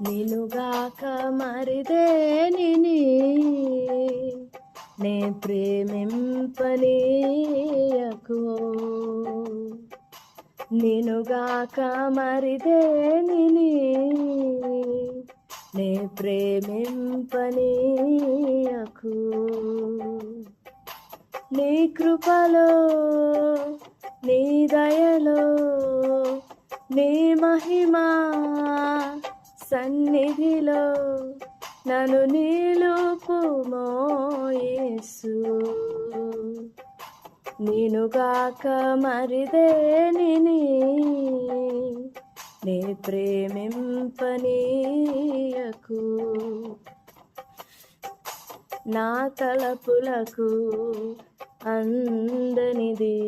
నినుగాక మరిదేనిని నే ప్రేమింపనీయకు. నినుగాక మరిదేనిని నే ప్రేమింపనీయకు. నీ కృపలో నీ దయలో నీ మహిమా సన్నిధిలో నన్ను నిలుపుమో యేసు. నినుగాక మరిదేనిని నే ప్రేమింపనీయకు. నా తలపులకు అందనిది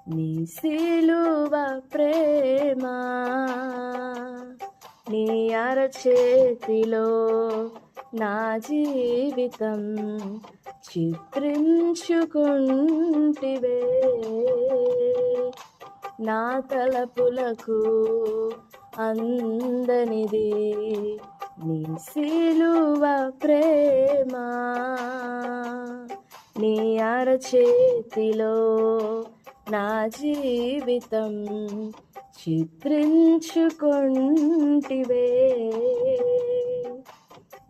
నీ సిలువ ప్రేమ. నీ అరచేతిలో నా జీవితం చిత్రించుకుంటివే. నా తలపులకు అందనిది నీ సిలువ ప్రేమ. నీ అరచేతిలో నా జీవితం చిత్రించుకుంటివే.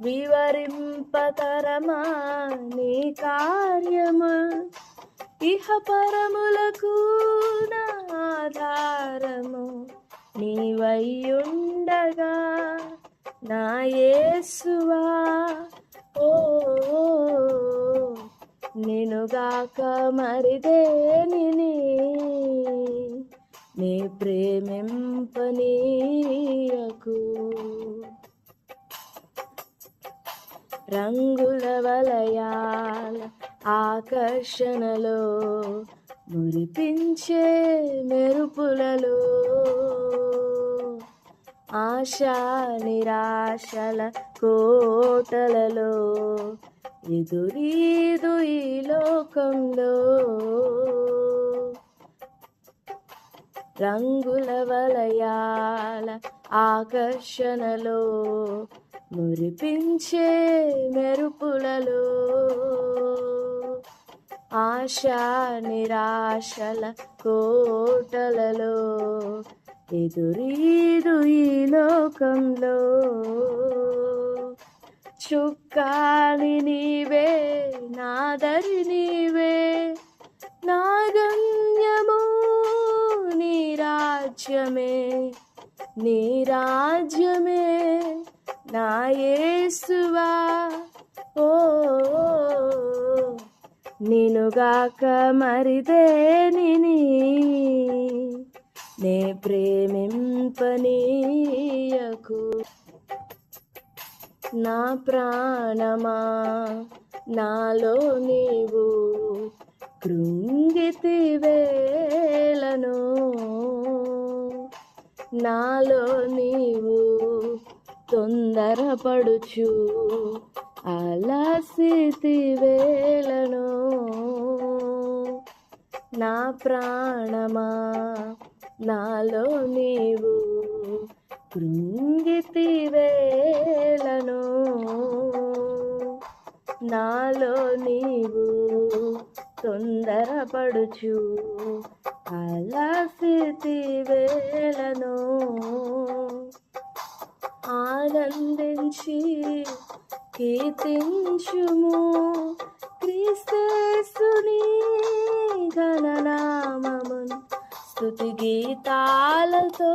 వివరింపతరమా నీ కార్యము, ఇహ పరములకు నా ఆధారము నీవైయుండగా నా యేసువా. ఓ నినుగాక మరిదేనిని నే ప్రేమింపనీయకు. రంగుల వలయాల ఆకర్షణలో మురిపించే మెరుపులలో ఆశా నిరాశల కోటలలో ఎదురీదు ఈ లోకంలో. రంగుల వలయాల ఆకర్షణలో మురిపించే మెరుపులలో ఆశా నిరాశల కోటలలో ఎదురీదు ఈ లోకంలో. చుక్కాని నీవే, నాదరి నీవే, నా గమ్యము నీ రాజ్యమే. నీ రాజ్యమే నా యేసువా. ఓ నినుగాక మరిదేనిని నే ప్రేమింపనీయకు. నా ప్రాణమా నాలో నీవు కృంగితివేలను. నాలో నీవు తొందరపడుచు అలసితివేలను. నా ప్రాణమా నాలో నీవు కృంగితివేలను. నాలో నీవు తొందరపడుచు అలసితివేలను. ఆనందించి కీర్తించుము క్రీస్తేసుని ఘననామమును. స్తుతి గీతాలతో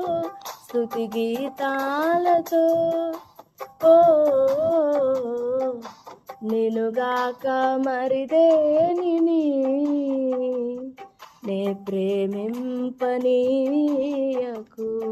స్తుతి గీతాలతో ఓ నినుగాక మరిదేనిని నే ప్రేమింపనీయకు.